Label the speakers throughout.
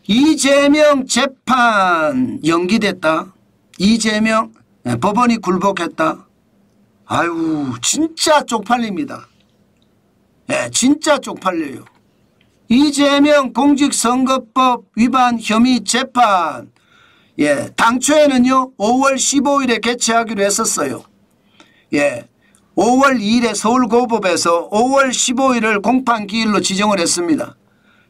Speaker 1: 이재명 재판 연기됐다. 이재명 법원이 굴복했다. 아유 진짜 쪽팔립니다. 진짜 쪽팔려요. 이재명 공직선거법 위반 혐의 재판 당초에는요 5월 15일에 개최하기로 했었어요. 5월 2일에 서울고법에서 5월 15일을 공판기일로 지정을 했습니다.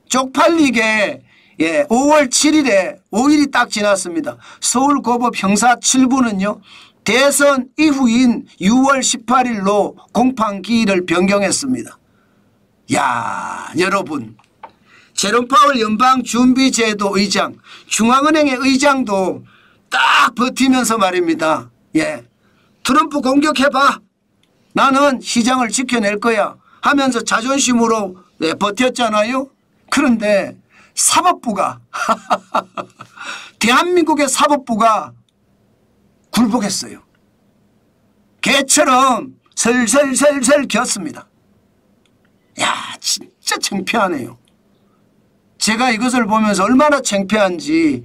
Speaker 1: 쪽팔리게 5월 7일에 5일이 딱 지났습니다. 서울고법 형사 7부는요 대선 이후인 6월 18일로 공판기일을 변경했습니다. 야 여러분 제롬 파월 연방준비제도 의장 중앙은행의 의장도 딱 버티면서 말입니다. 트럼프 공격해봐. 나는 시장을 지켜낼 거야 하면서 자존심으로 버텼잖아요. 그런데 사법부가 대한민국의 사법부가 굴복했어요. 개처럼 설설설설 겼습니다. 야 진짜 창피하네요. 제가 이것을 보면서 얼마나 창피한지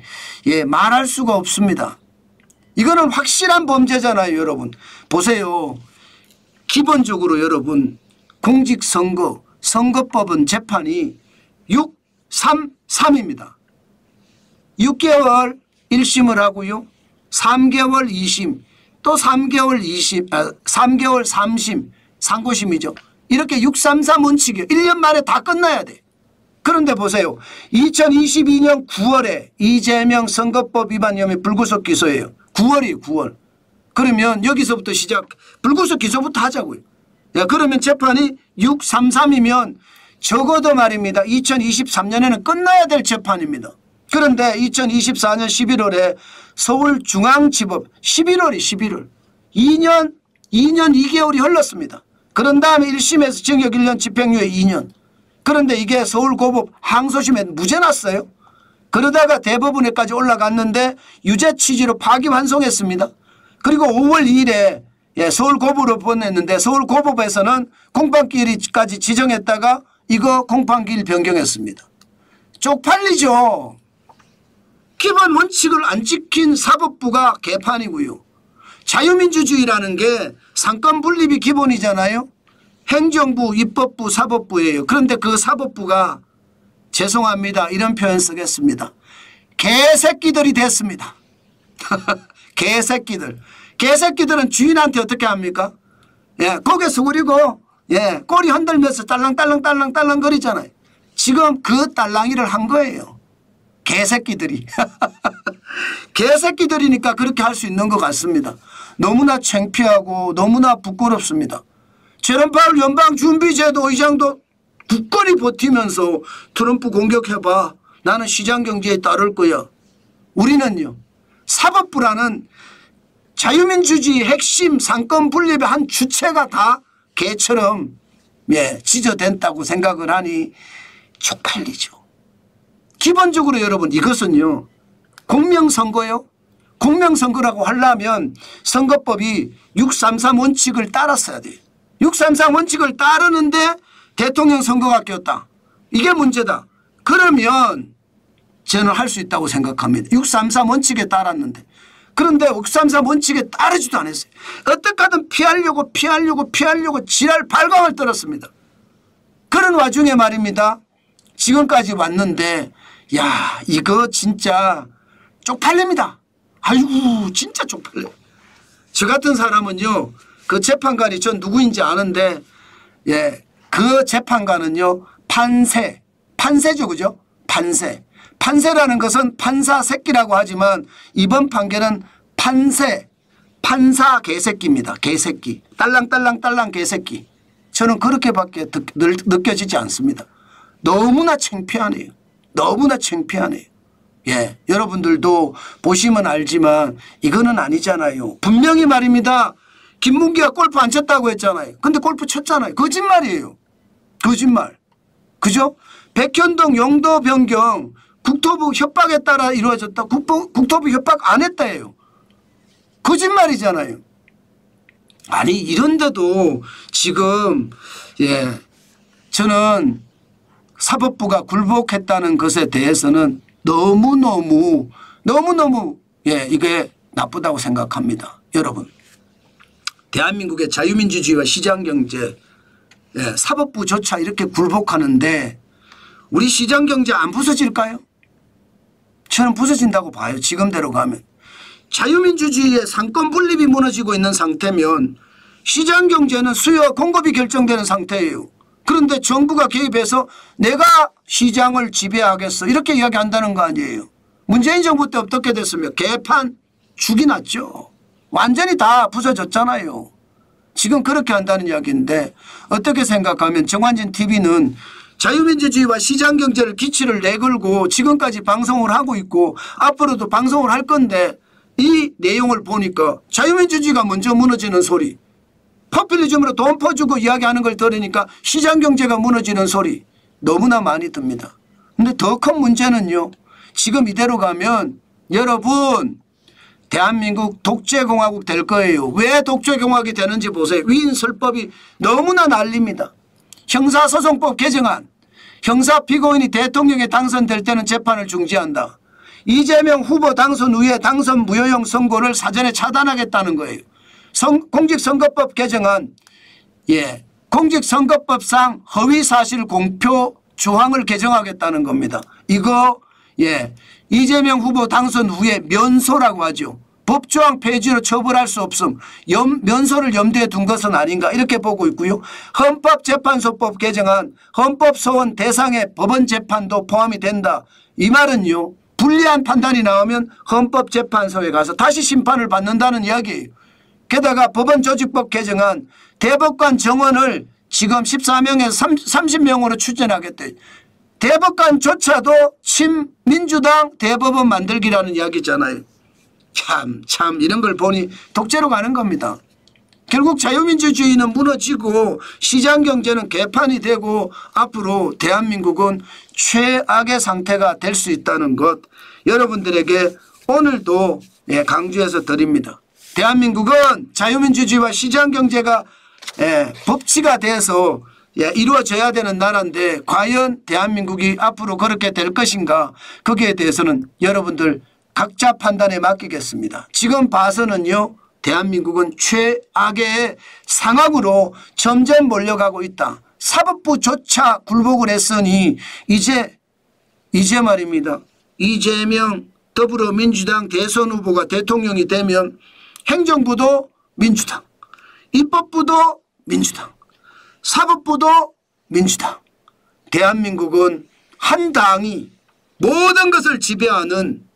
Speaker 1: 말할 수가 없습니다. 이거는 확실한 범죄잖아요. 여러분 보세요. 기본적으로 여러분 공직선거 선거법은 재판이 633입니다. 6개월 1심을 하고요. 3개월 2심 또 3개월 2심 3개월 3심 상고심이죠. 이렇게 633 원칙이요. 1년 만에 다 끝나야 돼. 그런데 보세요. 2022년 9월에 이재명 선거법 위반 혐의 불구속 기소예요. 9월이에요. 9월. 그러면 여기서부터 시작 불구속 기소부터 하자고요. 그러면 재판이 633이면 적어도 말입니다. 2023년에는 끝나야 될 재판입니다. 그런데 2024년 11월에 서울중앙지법 11월 2년 2개월이 흘렀습니다. 그런 다음에 1심에서 징역 1년 집행유예 2년. 그런데 이게 서울고법 항소심에 무죄 났어요. 그러다가 대법원에까지 올라갔는데 유죄 취지로 파기환송했습니다. 그리고 5월 2일에 서울고법으로 보냈는데 서울고법에서는 공판기일까지 지정했다가 이거 공판기일 변경했습니다. 쪽팔리죠. 기본 원칙을 안 지킨 사법부가 개판이고요. 자유민주주의라는 게 상권 분립이 기본이잖아요. 행정부, 입법부, 사법부예요. 그런데 그 사법부가 죄송합니다. 이런 표현 쓰겠습니다. 개새끼들이 됐습니다. 개새끼들. 개새끼들은 주인한테 어떻게 합니까? 고개 숙이고 꼬리 흔들면서 딸랑딸랑딸랑딸랑 거리잖아요. 지금 그 딸랑이를 한 거예요. 개새끼들이. 개새끼들이니까 그렇게 할 수 있는 것 같습니다. 너무나 창피하고 너무나 부끄럽습니다. 제롬 파월 연방준비제도 의장도 굳건히 버티면서 트럼프 공격해봐. 나는 시장경제에 따를 거야. 우리는요. 사법부라는 자유민주주의 핵심 상권 분립의 한 주체가 다 개처럼 지저댄다고 생각을 하니 쪽팔리죠. 기본적으로 여러분 이것은요. 공명선거요. 공명선거라고 하려면 선거법이 633 원칙을 따랐어야 돼요. 633 원칙을 따르는데 대통령 선거가 꼈다. 이게 문제다. 그러면 저는 할 수 있다고 생각합니다. 633 원칙에 따랐는데. 그런데 633 원칙에 따르지도 않았어요. 어떻게 하든 피하려고 지랄 발광을 떨었습니다. 그런 와중에 말입니다. 지금까지 왔는데 야 이거 진짜 쪽팔립니다. 아이고 진짜 쪽팔려요. 저 같은 사람은요. 그 재판관이 전 누구인지 아는데 그 재판관은요. 판세죠. 그죠? 판세라는 것은 판사 새끼라고 하지만 이번 판결은 판사 개새끼입니다. 개새끼. 딸랑딸랑 개새끼. 저는 그렇게밖에 느껴지지 않습니다. 너무나 창피하네요. 너무나 창피하네요. 여러분들도 보시면 알지만 이거는 아니잖아요. 분명히 말입니다. 김문기가 골프 안 쳤다고 했잖아요. 근데 골프 쳤잖아요. 거짓말이에요. 거짓말. 그죠? 백현동 용도 변경 국토부 협박에 따라 이루어졌다. 국토부 협박 안 했다예요. 거짓말이잖아요. 아니 이런데도 지금 저는 사법부가 굴복했다는 것에 대해서는 너무너무 예, 이게 나쁘다고 생각합니다. 여러분, 대한민국의 자유민주주의와 시장경제, 예, 사법부조차 이렇게 굴복하는데 우리 시장경제 안 부서질까요? 저는 부서진다고 봐요. 지금대로 가면. 자유민주주의의 상권 분립이 무너지고 있는 상태면 시장경제는 수요와 공급이 결정되는 상태예요. 그런데 정부가 개입해서 내가 시장을 지배하겠어 이렇게 이야기한다는 거 아니에요. 문재인 정부 때 어떻게 됐으며 개판 죽이 났죠. 완전히 다 부서졌잖아요. 지금 그렇게 한다는 이야기인데 어떻게 생각하면 정환진 TV는 자유민주주의와 시장경제를 기치를 내걸고 지금까지 방송을 하고 있고 앞으로도 방송을 할 건데 이 내용을 보니까 자유민주주의가 먼저 무너지는 소리, 포퓰리즘으로 돈 퍼주고 이야기하는 걸 들으니까 시장경제가 무너지는 소리 너무나 많이 듭니다. 그런데 더 큰 문제는요. 지금 이대로 가면 여러분 대한민국 독재공화국 될 거예요. 왜 독재공화국이 되는지 보세요. 위인설법이 너무나 난립니다. 형사소송법 개정안, 형사 피고인이 대통령에 당선될 때는 재판을 중지한다. 이재명 후보 당선 후에 당선 무효형 선고를 사전에 차단하겠다는 거예요. 공직선거법 개정안, 예, 공직선거법상 허위사실 공표 조항을 개정하겠다는 겁니다. 이거 예, 이재명 후보 당선 후에 면소라고 하죠. 법조항 폐지로 처벌할 수 없음. 면소를 염두에 둔 것은 아닌가 이렇게 보고 있고요. 헌법재판소법 개정안 헌법소원 대상의 법원재판도 포함이 된다. 이 말은요. 불리한 판단이 나오면 헌법재판소에 가서 다시 심판을 받는다는 이야기예요. 게다가 법원조직법 개정안 대법관 정원을 지금 14명에서 30명으로 추진하겠대. 대법관조차도 친민주당 대법원 만들기라는 이야기잖아요. 참 이런 걸 보니 독재로 가는 겁니다. 결국 자유민주주의는 무너지고 시장경제는 개판이 되고 앞으로 대한민국은 최악의 상태가 될 수 있다는 것 여러분들에게 오늘도 강조해서 드립니다. 대한민국은 자유민주주의와 시장경제가 법치가 돼서 이루어져야 되는 나라인데 과연 대한민국이 앞으로 그렇게 될 것인가 거기에 대해서는 여러분들 각자 판단에 맡기겠습니다. 지금 봐서는요. 대한민국은 최악의 상황으로 점점 몰려가고 있다. 사법부조차 굴복을 했으니 이제 말입니다. 이재명 더불어민주당 대선 후보가 대통령이 되면 행정부도 민주당, 입법부도 민주당, 사법부도 민주당. 대한민국은 한 당이 모든 것을 지배하는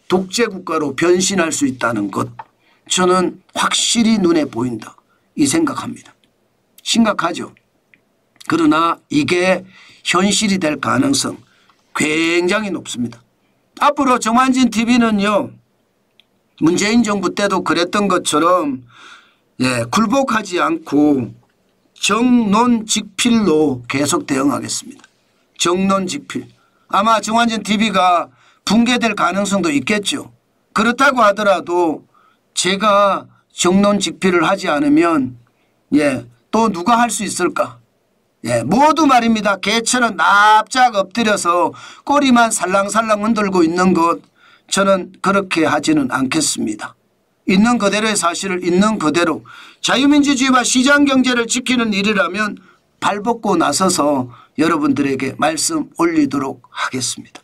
Speaker 1: 독재국가로 변신할 수 있다는 것 저는 확실히 눈에 보인다 이 생각합니다. 심각하죠. 그러나 이게 현실이 될 가능성 굉장히 높습니다. 앞으로 정환진 TV는요. 문재인 정부 때도 그랬던 것처럼 굴복하지 않고 정론직필로 계속 대응하겠습니다. 정론직필. 아마 정환진 TV가 붕괴될 가능성도 있겠죠. 그렇다고 하더라도 제가 정론직필을 하지 않으면 또 누가 할 수 있을까. 모두 말입니다. 개처럼 납작 엎드려서 꼬리만 살랑살랑 흔들고 있는 것 저는 그렇게 하지는 않겠습니다. 있는 그대로의 사실을 있는 그대로 자유민주주의와 시장경제를 지키는 일이라면 발벗고 나서서 여러분들에게 말씀 올리도록 하겠습니다.